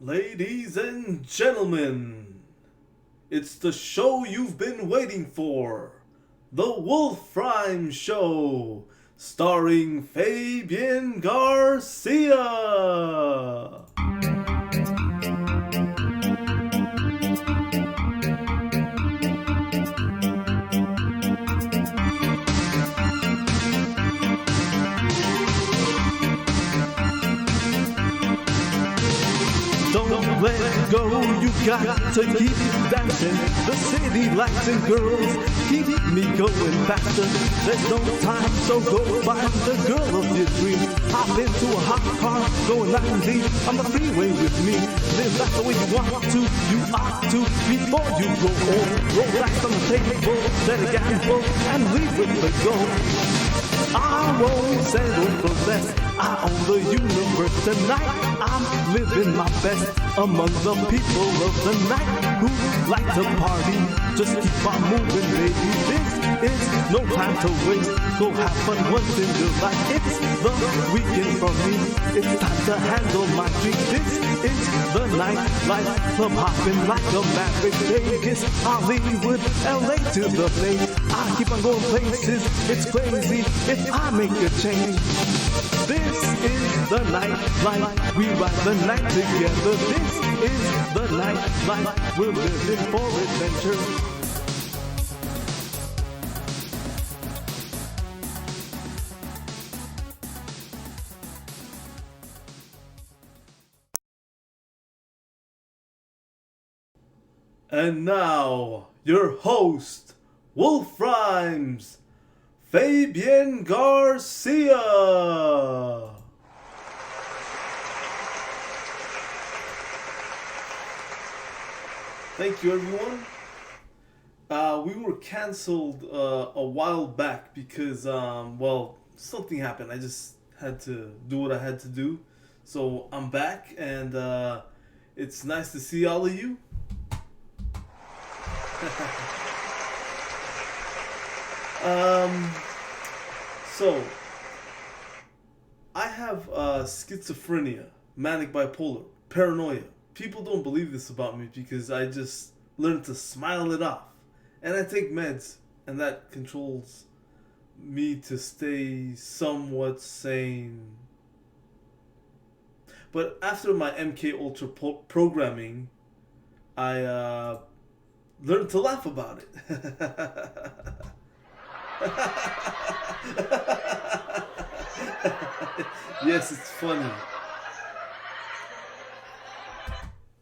Ladies and gentlemen, it's the show you've been waiting for. The Wolfrhymes Show, starring Fabian Garcia. Don't let go, you got to keep dancing. The city lights and girls keep me going faster. There's no time, so go find the girl of your dreams. Hop into a hot car, going 90 on the freeway with me. Live life the way you want to, you ought to. Before you grow old, roll dice on the table, set a gamble, and leave with the goal. I won't settle for less. I own the universe tonight. I'm living my best among the people of the night who like to party. Just keep on moving, baby. This is no time to waste. Go have fun once in your life. It's the weekend for me. It's time to handle my dreams. This is the night life. Club hopping like a maverick. Vegas, Hollywood, LA to the Bay. I keep on going places. It's crazy if I make a change. This is the night life. We ride the night together. This is the night life. We're living for adventure. And now, your host, Wolfrhymes, Fabian Garcia. Thank you, everyone. We were canceled a while back because, something happened. I just had to do what I had to do. So I'm back, and it's nice to see all of you. So I have schizophrenia, manic bipolar, paranoia. People don't believe this about me because I just learned to smile it off. And I take meds, and that controls me to stay somewhat sane. But after my MK Ultra programming, I learned to laugh about it. Yes, it's funny.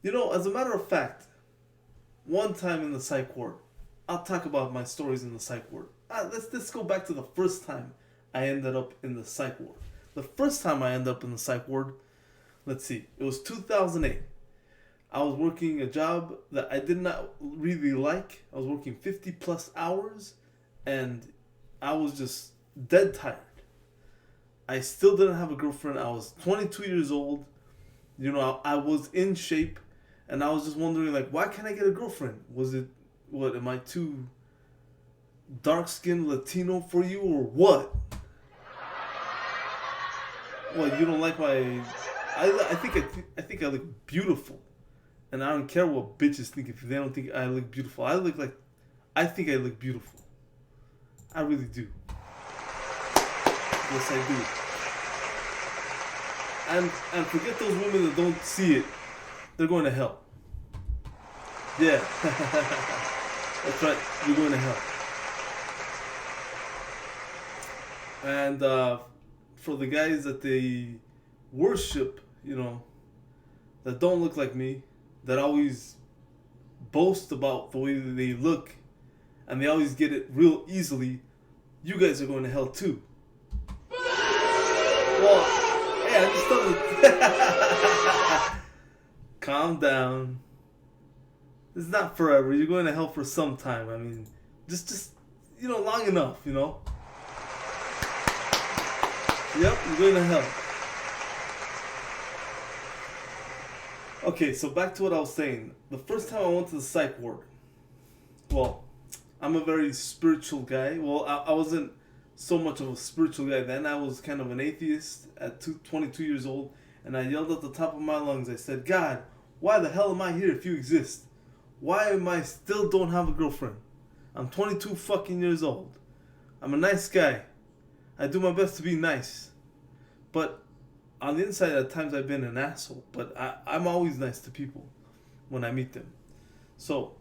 You know, as a matter of fact, one time in the psych ward, I'll talk about my stories in the psych ward. Let's go back to the first time I ended up in the psych ward. The first time I ended up in the psych ward, let's see, it was 2008. I was working a job that I did not really like. I was working 50 plus hours, and I was just dead tired. I still didn't have a girlfriend. I was 22 years old. You know, I was in shape, and I was just wondering, like, why can't I get a girlfriend? Was it, what, am I too dark-skinned Latino for you, or what? What, you don't like my... I think I look beautiful. And I don't care what bitches think if they don't think I look beautiful. I think I look beautiful. I really do. Yes, I do. And forget those women that don't see it. They're going to hell. Yeah. That's right. You're going to hell. And for the guys that they worship, you know, that don't look like me, that always boast about the way that they look, and they always get it real easily, you guys are going to hell too. Well, hey, I just thought calm down. It's not forever. You're going to hell for some time. I mean, just long enough, Yep, you're going to hell. Okay, so back to what I was saying. The first time I went to the psych ward, well, I'm a very spiritual guy. Well, I wasn't so much of a spiritual guy then. I was kind of an atheist at 22 years old, and I yelled at the top of my lungs. I said, God, why the hell am I here if you exist? Why am I still don't have a girlfriend? I'm 22 fucking years old. I'm a nice guy. I do my best to be nice. But on the inside, at times I've been an asshole. But I'm always nice to people when I meet them. So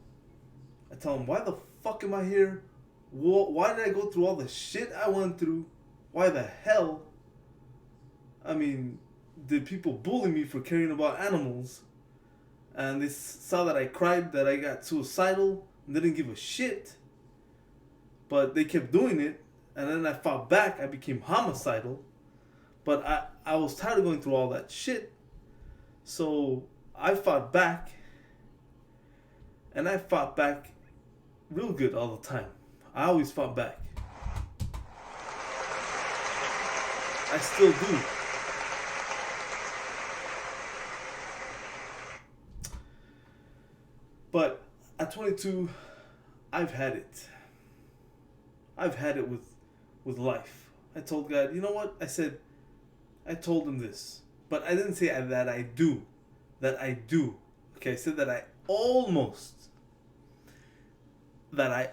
I tell them, why the fuck am I here? Why did I go through all the shit I went through? Why the hell? I mean, did people bully me for caring about animals? And they saw that I cried, that I got suicidal, and they didn't give a shit. But they kept doing it, and then I fought back. I became homicidal. But I was tired of going through all that shit. So I fought back. And I fought back real good all the time. I always fought back. I still do. But at 22, I've had it. I've had it with life. I told God, you know what? I told him this. But I didn't say that I do. That I do. Okay, I said that I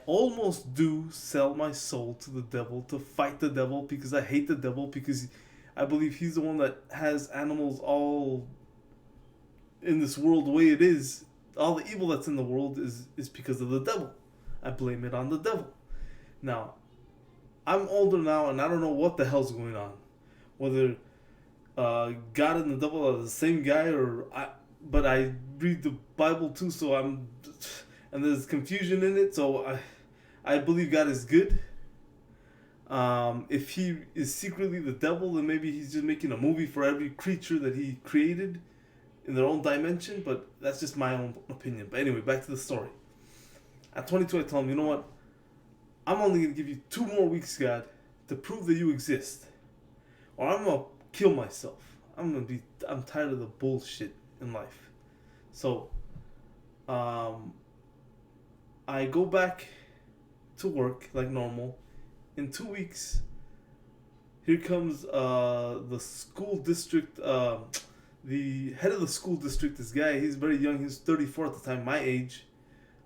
almost do sell my soul to the devil, to fight the devil, because I hate the devil, because I believe he's the one that has animals all in this world the way it is. All the evil that's in the world is because of the devil. I blame it on the devil. Now, I'm older now, and I don't know what the hell's going on. Whether God and the devil are the same guy, but I read the Bible too, so and there's confusion in it, so I believe God is good. If he is secretly the devil, then maybe he's just making a movie for every creature that he created in their own dimension, but that's just my own opinion. But anyway, back to the story. At 22, I tell him, you know what? I'm only going to give you 2 more weeks, God, to prove that you exist. Or I'm going to kill myself. I'm tired of the bullshit in life. So, I go back to work like normal. In 2 weeks, here comes the school district, the head of the school district, this guy. He's very young. He's 34 at the time, my age.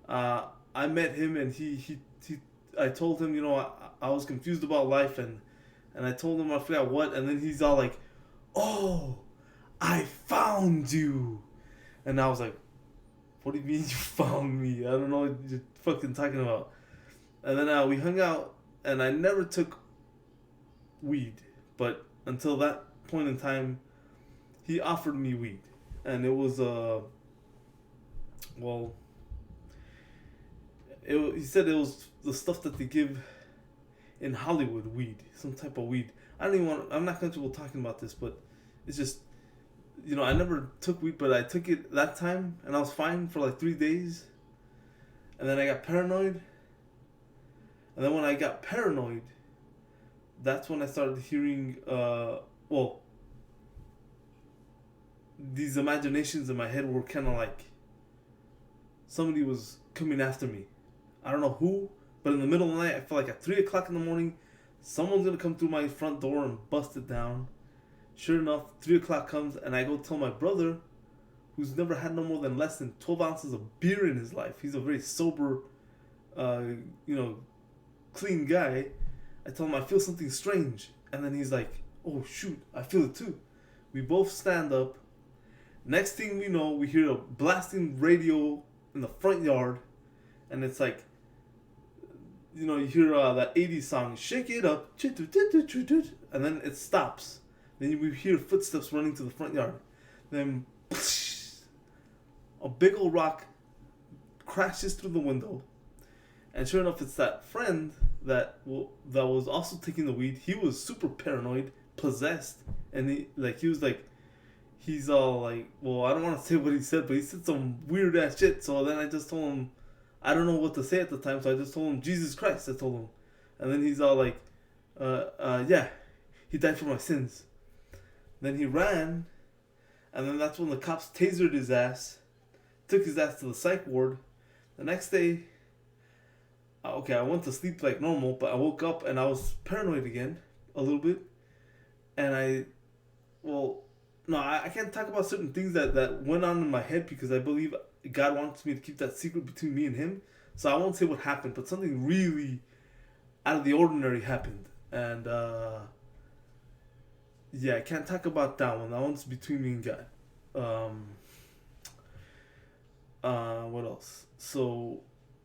I met him, and I told him, you know, I was confused about life, and I told him I forgot what, and then he's all like, oh, I found you. And I was like, what do you mean you found me? I don't know what you're fucking talking about. And then we hung out, and I never took weed. But until that point in time, he offered me weed. And it was, he said it was the stuff that they give in Hollywood, weed. Some type of weed. I'm not comfortable talking about this, but it's just, you know, I never took weed, but I took it that time, and I was fine for like 3 days. And then I got paranoid. And then when I got paranoid, that's when I started hearing, these imaginations in my head were kind of like somebody was coming after me. I don't know who, but in the middle of the night, I felt like at 3 o'clock in the morning, someone's going to come through my front door and bust it down. Sure enough, 3 o'clock comes, and I go tell my brother, who's never had no more than less than 12 ounces of beer in his life. He's a very sober, clean guy. I tell him I feel something strange. And then he's like, oh shoot, I feel it too. We both stand up. Next thing we know, we hear a blasting radio in the front yard. And it's like, you know, you hear that 80s song, shake it up, and then it stops. Then we hear footsteps running to the front yard. Then a big old rock crashes through the window. And sure enough, it's that friend that was also taking the weed. He was super paranoid, possessed, and he's all like, well, I don't want to say what he said, but he said some weird ass shit. So then I just told him, I don't know what to say at the time, so I just told him, Jesus Christ, I told him. And then he's all like, yeah, he died for my sins. Then he ran, and then that's when the cops tasered his ass, took his ass to the psych ward. The next day, I went to sleep like normal, but I woke up and I was paranoid again, a little bit. And no, I can't talk about certain things that went on in my head because I believe God wants me to keep that secret between me and Him. So I won't say what happened, but something really out of the ordinary happened, and yeah, I can't talk about that one. That one's between me and God. Um, what else? So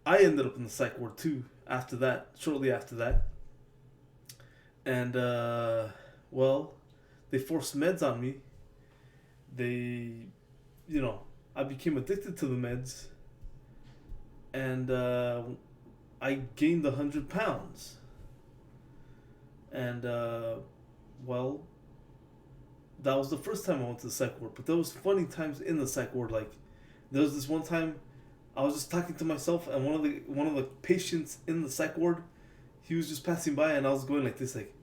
I ended up in the psych ward too. After that, shortly after that, and well, they forced meds on me. They, you know, I became addicted to the meds, and I gained 100 pounds. And well, that was the first time I went to the psych ward. But there was funny times in the psych ward. Like there was this one time, I was just talking to myself, and one of the patients in the psych ward, he was just passing by, and I was going like this, like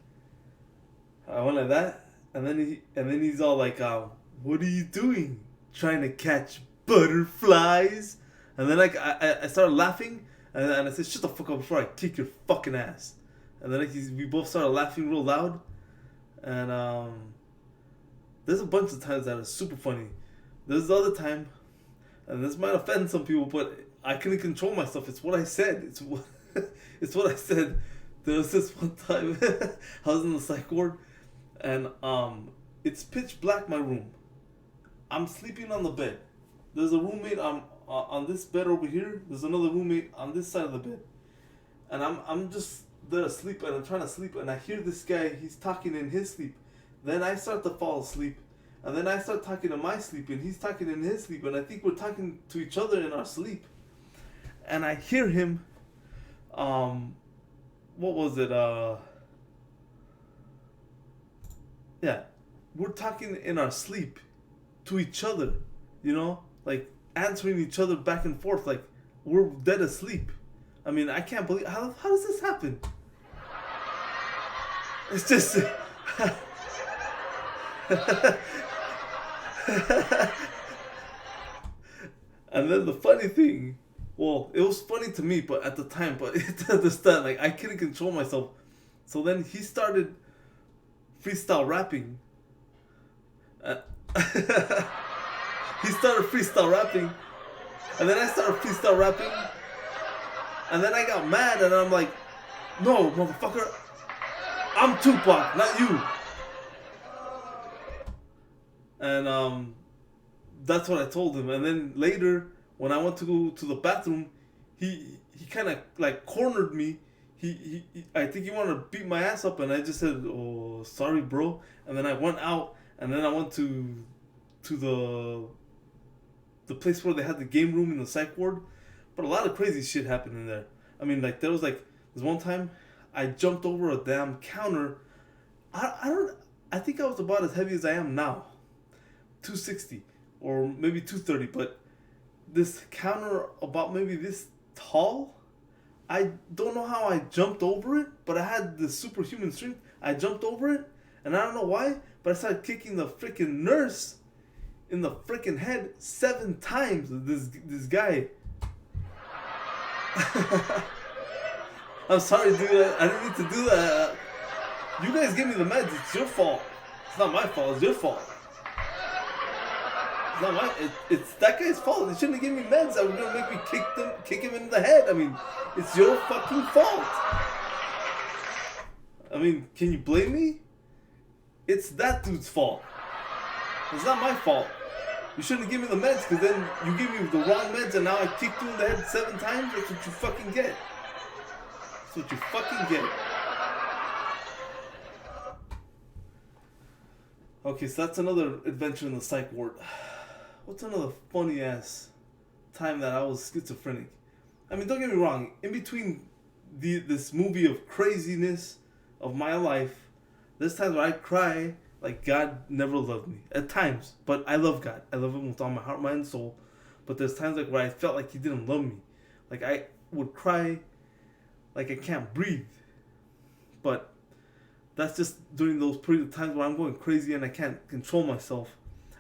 I went like that, and then he's all like, "What are you doing? Trying to catch butterflies?" And then like I started laughing, and I said, "Shut the fuck up before I kick your fucking ass." And then like we both started laughing real loud, and there's a bunch of times that are super funny. There's the other time, and this might offend some people, but I couldn't control myself. It's what I said. It's what I said. There was this one time I was in the psych ward, and it's pitch black. My room. I'm sleeping on the bed. There's a roommate on this bed over here. There's another roommate on this side of the bed, and I'm just there asleep, and I'm trying to sleep, and I hear this guy. He's talking in his sleep. Then I start to fall asleep, and then I start talking in my sleep, and he's talking in his sleep, and I think we're talking to each other in our sleep. And I hear him. What was it? Yeah, we're talking in our sleep to each other, like answering each other back and forth, like we're dead asleep. I mean, I can't believe how does this happen? It's just. And then the funny thing, well, it was funny to me, but at the time, but to understand, like I couldn't control myself. So then he started freestyle rapping. He started freestyle rapping, and then I started freestyle rapping, and then I got mad, and I'm like, "No, motherfucker, I'm Tupac, not you." And that's what I told him. And then later, when I went to go to the bathroom, he kind of like cornered me. He I think he wanted to beat my ass up, and I just said, "Oh, sorry, bro." And then I went out, and then I went to the place where they had the game room in the psych ward. But a lot of crazy shit happened in there. I mean, like there was one time I jumped over a damn counter. I think I was about as heavy as I am now. 260 or maybe 230, but this counter about maybe this tall, I don't know how I jumped over it, but I had the superhuman strength. I jumped over it, and I don't know why, but I started kicking the freaking nurse in the freaking head 7 times. This guy. I'm sorry, dude. I didn't mean to do that. You guys give me the meds. It's your fault. It's not my fault. It's your fault. It's not my. It's that guy's fault. They shouldn't have given me meds that were gonna make me kick him in the head. I mean, it's your fucking fault. I mean, can you blame me? It's that dude's fault. It's not my fault. You shouldn't have given me the meds, because then you give me the wrong meds, and now I kicked you in the head 7 times. That's what you fucking get. That's what you fucking get. Okay, so that's another adventure in the psych ward. What's another funny ass time that I was schizophrenic? I mean, don't get me wrong. In between this movie of craziness of my life, there's times where I cry like God never loved me. At times, but I love God. I love Him with all my heart, mind, and soul. But there's times like where I felt like He didn't love me. Like I would cry like I can't breathe. But that's just during those period of times where I'm going crazy and I can't control myself.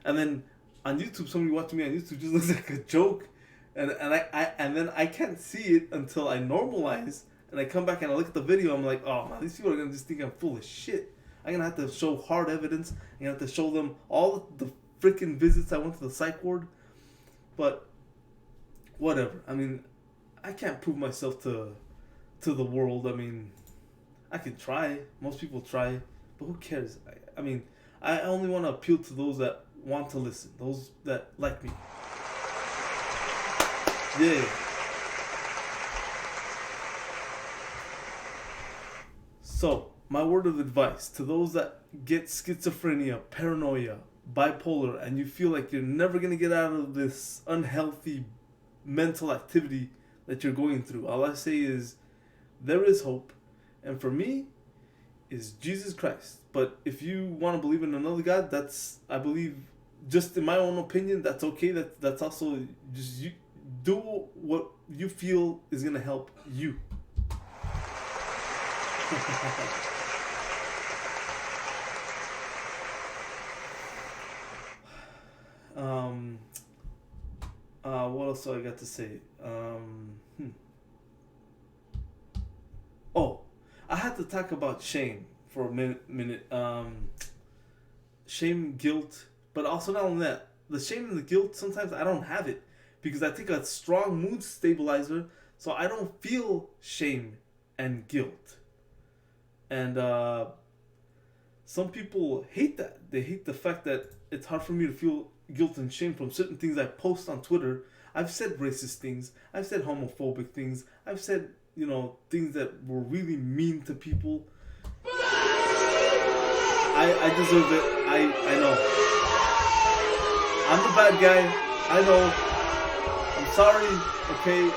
And then on YouTube, somebody watching me on YouTube just looks like a joke, and then I can't see it until I normalize, and I come back and I look at the video. I'm like, oh man, these people are gonna just think I'm full of shit. I'm gonna have to show hard evidence. I'm gonna have to show them all the freaking visits I went to the psych ward. But whatever. I mean, I can't prove myself to the world. I mean, I can try. Most people try, but who cares? I mean, I only want to appeal to those that want to listen, those that like me. Yeah. So, my word of advice to those that get schizophrenia, paranoia, bipolar, and you feel like you're never going to get out of this unhealthy mental activity that you're going through, all I say is there is hope. And for me, is Jesus Christ. But if you want to believe in another God, that's, I believe, just in my own opinion, that's okay. That's also just you do what you feel is gonna help you. What else do I got to say? Oh, I had to talk about shame for a minute. Shame, guilt, but also not only that, the shame and the guilt, sometimes I don't have it because I take a strong mood stabilizer, so I don't feel shame and guilt. And some people hate that. They hate the fact that it's hard for me to feel guilt and shame from certain things I post on Twitter. I've said racist things. I've said homophobic things. I've said, things that were really mean to people. I deserve it. I know. I'm the bad guy. I know. I'm sorry. Okay.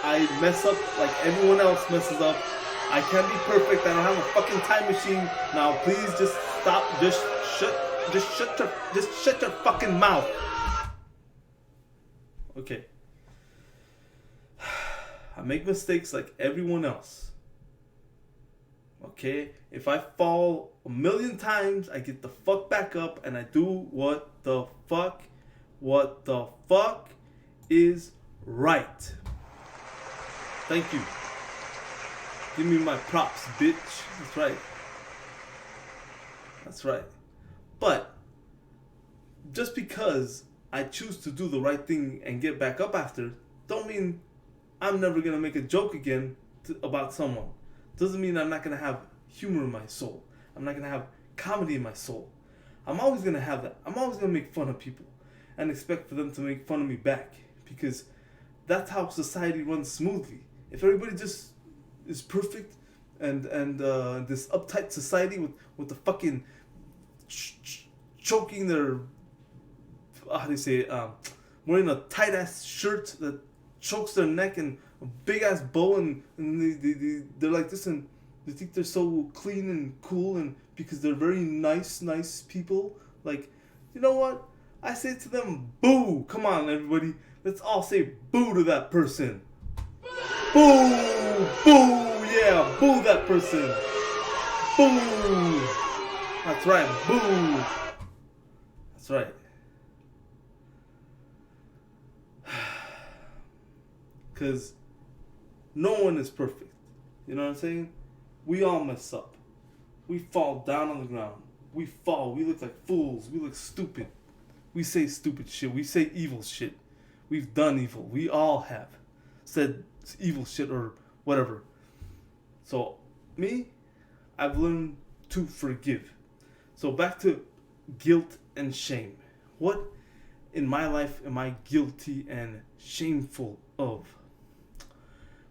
I mess up like everyone else messes up. I can't be perfect. I don't have a fucking time machine. Now please just stop. Just shut your fucking mouth. Okay. I make mistakes like everyone else. Okay? If I fall 1,000,000 times, I get the fuck back up and I do what the fuck is right. Thank you. Give me my props, bitch. That's right. That's right. But just because I choose to do the right thing and get back up after, don't mean I'm never going to make a joke again about someone. Doesn't mean I'm not going to have humor in my soul. I'm not going to have comedy in my soul. I'm always going to have that. I'm always going to make fun of people and expect for them to make fun of me back, because that's how society runs smoothly. If everybody just is perfect and this uptight society with the fucking choking their, how do you say, wearing a tight ass shirt that chokes their neck and a big ass bow, and they're like this, and they think they're so clean and cool, and because they're very nice people. Like, you know what? I say to them, boo! Come on, everybody. Let's all say boo to that person. Boo! Boo! Yeah, boo that person. Boo! That's right, boo! That's right. Because no one is perfect. You know what I'm saying? We all mess up. We fall down on the ground. We fall. We look like fools. We look stupid. We say stupid shit. We say evil shit. We've done evil. We all have said evil shit or whatever. So, me, I've learned to forgive. So back to guilt and shame. What in my life am I guilty and shameful of?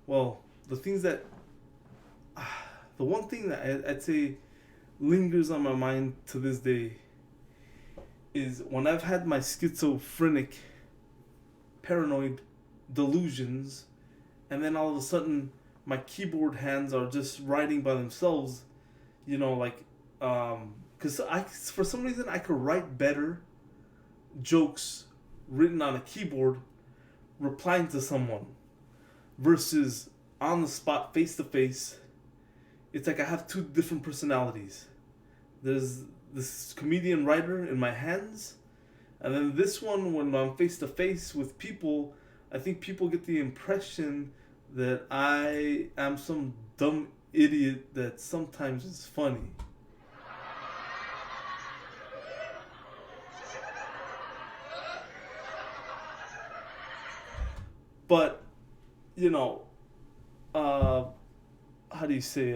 Well, the one thing that I'd say lingers on my mind to this day is when I've had my schizophrenic, paranoid delusions, and then all of a sudden my keyboard hands are just writing by themselves, because for some reason I could write better jokes written on a keyboard replying to someone versus on the spot, face to face. It's like I have two different personalities. There's this comedian writer in my hands, and then this one when I'm face to face with people, I think people get the impression that I am some dumb idiot that sometimes is funny. But, you know, uh, how do you say,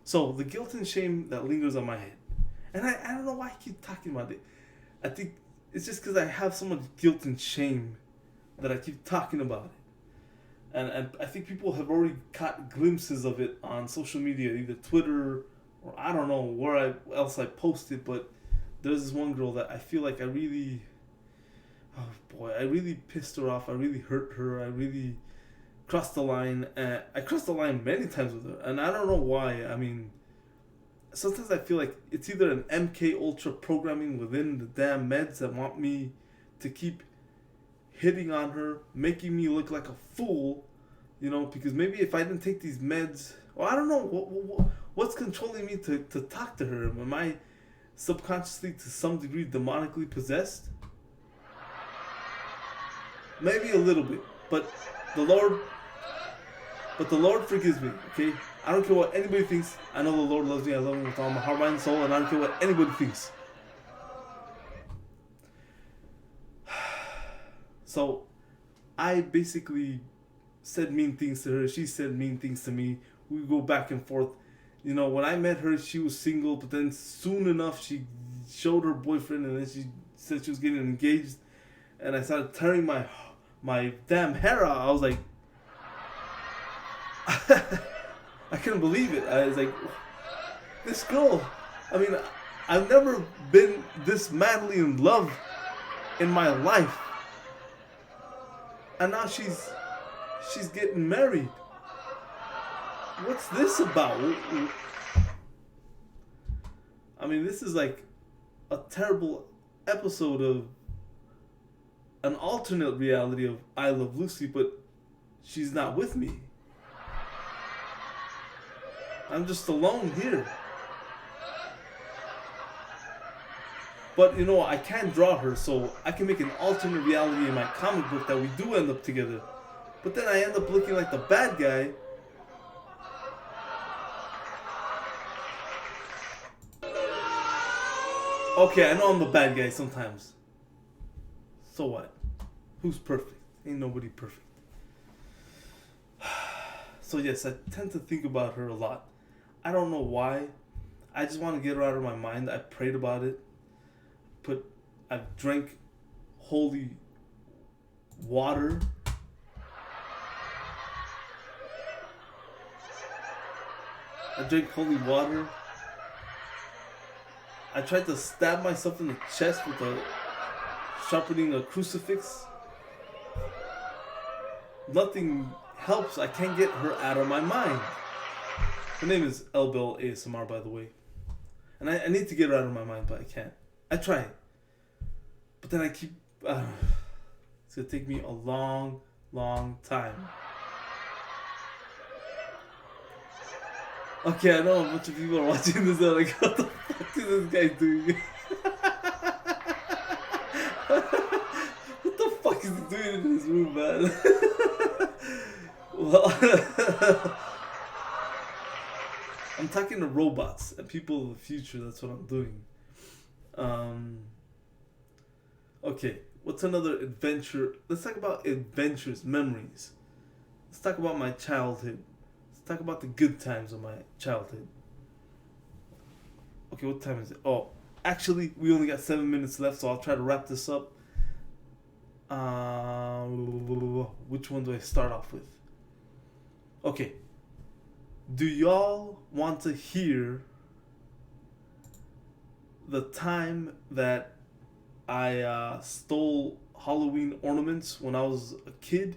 so the guilt and shame that lingers on my head. And I don't know why I keep talking about it. I think it's just because I have so much guilt and shame that I keep talking about it. And I think people have already caught glimpses of it on social media, either Twitter or I don't know where else I posted, but there's this one girl that I feel like I really, oh boy, I really pissed her off. I really hurt her. I really crossed the line. I crossed the line many times with her, and I don't know why. I mean, sometimes I feel like it's either an MK Ultra programming within the damn meds that want me to keep hitting on her, making me look like a fool, you know, because maybe if I didn't take these meds, or I don't know, what's controlling me to talk to her? Am I subconsciously to some degree demonically possessed? Maybe a little bit, but the Lord forgives me, okay? I don't care what anybody thinks. I know the Lord loves me. I love him with all my heart, mind, and soul, and I don't care what anybody thinks. So, I basically said mean things to her. She said mean things to me. We go back and forth. You know, when I met her, she was single, but then soon enough, she showed her boyfriend, and then she said she was getting engaged. And I started tearing my damn hair out. I was like, I couldn't believe it. I was like, this girl, I mean, I've never been this madly in love in my life. And now she's getting married. What's this about? I mean, this is like a terrible episode of an alternate reality of I Love Lucy, but she's not with me. I'm just alone here. But, you know, I can't draw her, so I can make an alternate reality in my comic book that we do end up together. But then I end up looking like the bad guy. Okay, I know I'm the bad guy sometimes. So what? Who's perfect? Ain't nobody perfect. So yes, I tend to think about her a lot. I don't know why. I just want to get her out of my mind. I prayed about it. I've drank holy water. I drank holy water. I tried to stab myself in the chest with sharpening a crucifix. Nothing helps. I can't get her out of my mind. Her name is Elbel ASMR, by the way. And I need to get her out of my mind, but I can't. I try. But then I keep... it's going to take me a long, long time. Okay, I know a bunch of people are watching this and are like, what the fuck is this guy doing? What the fuck is he doing in his room, man? Well... I'm talking to robots and people of the future. That's what I'm doing. Okay, what's another adventure? Let's talk about adventures, memories. Let's talk about my childhood. Let's talk about the good times of my childhood. Okay, what time is it? Oh, actually, we only got 7 minutes left, so I'll try to wrap this up. Which one do I start off with? Okay. Do y'all want to hear the time that I stole Halloween ornaments when I was a kid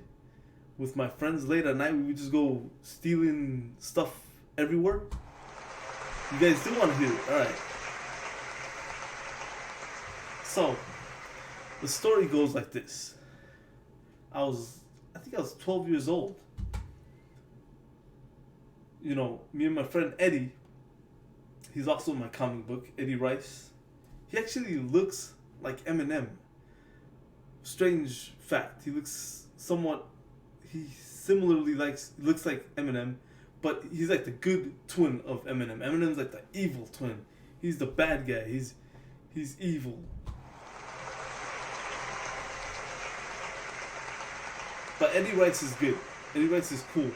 with my friends late at night? We would just go stealing stuff everywhere. You guys do want to hear it? Alright. So, the story goes like this. I think I was 12 years old. You know, me and my friend Eddie, he's also in my comic book, Eddie Rice. He actually looks like Eminem. Strange fact. He looks he similarly looks like Eminem, but he's like the good twin of Eminem. Eminem's like the evil twin. He's the bad guy. He's evil. But Eddie Rice is good. Eddie Rice is cool.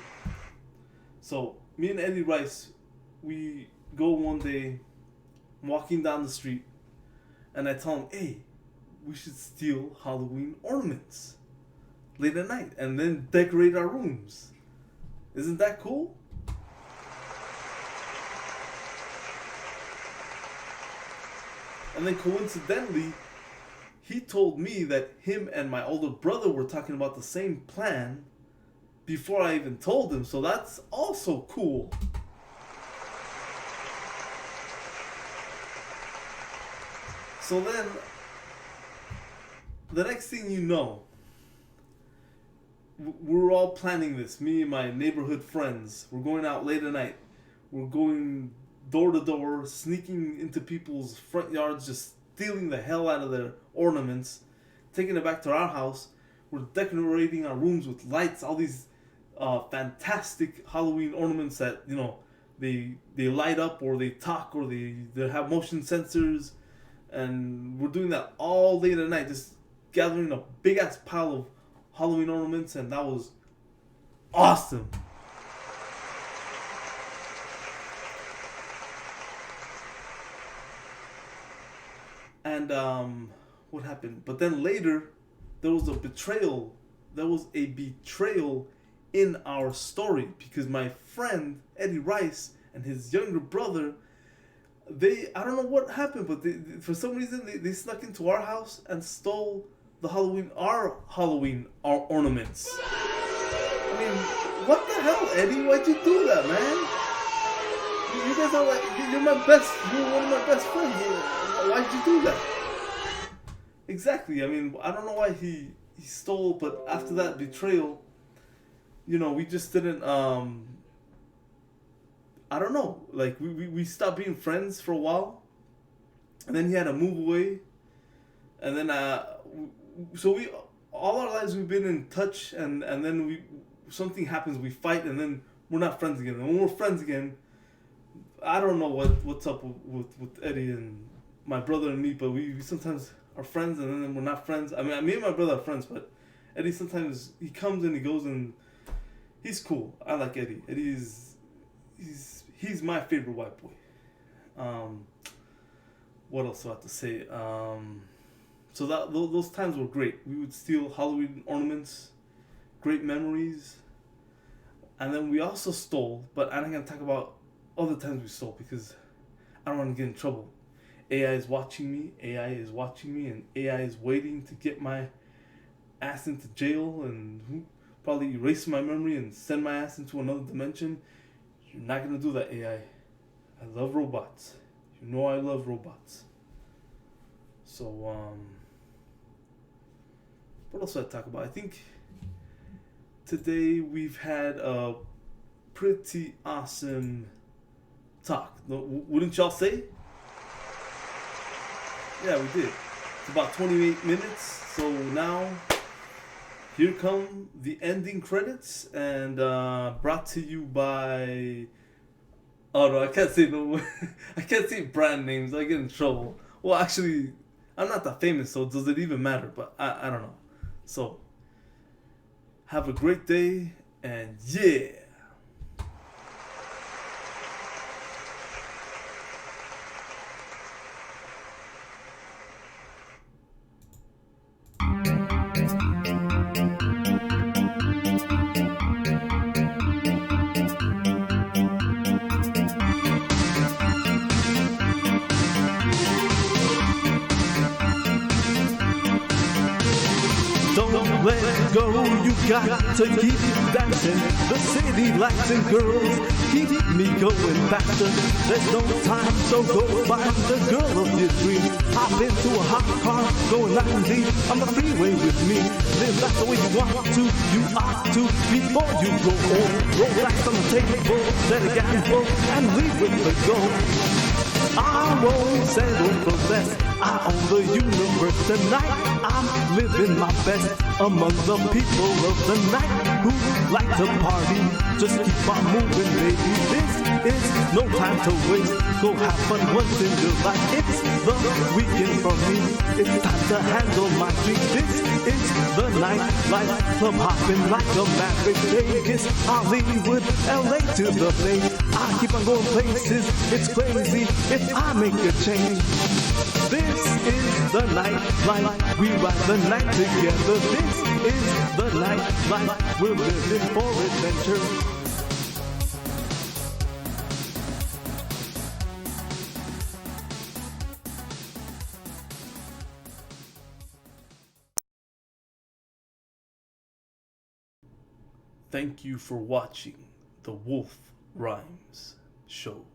So me and Eddie Rice, we go one day, walking down the street, and I tell him, hey, we should steal Halloween ornaments late at night and then decorate our rooms. Isn't that cool? And then coincidentally, he told me that him and my older brother were talking about the same plan before I even told him. So that's also cool. So then, the next thing you know, we're all planning this. Me and my neighborhood friends. We're going out late at night. We're going door to door, sneaking into people's front yards, just stealing the hell out of their ornaments, taking it back to our house. We're decorating our rooms with lights, all these fantastic Halloween ornaments that, you know, they light up or they talk or they have motion sensors. And we're doing that all late at night, just gathering a big ass pile of Halloween ornaments, and that was awesome. And what happened? But then later, there was a betrayal. There was a betrayal in our story because my friend Eddie Rice and his younger brother, I don't know what happened, but for some reason they snuck into our house and stole our Halloween ornaments. I mean, what the hell, Eddie? Why'd you do that, man? You guys are like, you're one of my best friends. Why'd you do that? Exactly. I mean, I don't know why he stole, but after that betrayal, you know, we just didn't, I don't know, like we stopped being friends for a while, and then he had to move away, and then so we all our lives we've been in touch, and then something happens, we fight, and then we're not friends again. And when we're friends again, I don't know what's up with Eddie and my brother and me, but we sometimes are friends and then we're not friends. I mean, me and my brother are friends, but Eddie sometimes he comes and he goes, and he's cool. I like Eddie. He's my favorite white boy. What else do I have to say? So those times were great. We would steal Halloween ornaments, great memories. And then we also stole, but I'm not going to talk about other times we stole because I don't want to get in trouble. AI is watching me, and AI is waiting to get my ass into jail and probably erase my memory and send my ass into another dimension. You're not going to do that, AI. I love robots. You know I love robots. So, what else did I talk about? I think today we've had a pretty awesome talk. Wouldn't y'all say? Yeah, we did. It's about 28 minutes. So now, here come the ending credits, and brought to you by... Oh no, I can't say no. I can't say brand names. I get in trouble. Well, actually, I'm not that famous, so does it even matter? But I don't know. So, have a great day, and yeah. Don't let go, you got to keep dancing. The city lights and girls keep me going faster. There's no time, so go find the girl of your dreams. Hop into a hot car, going 90 on the freeway with me. Live life the way you want to, you ought to. Before you go old, roll back on the table, let it gamble, and leave with the gold. I won't settle for less. I own the universe tonight. I'm living my best among the people of the night who like to party. Just keep on moving, baby. This is no time to waste. Go have fun once in your life. It's the weekend for me. It's time to handle my dreams. This is the night life. Club hopping like a maverick. Vegas, Hollywood, LA to the Bay. I keep on going places. It's crazy if I make a change. This is the night life. We ride the night together. This is the night life. We're living for adventure. Thank you for watching the Wolf Rhymes Show.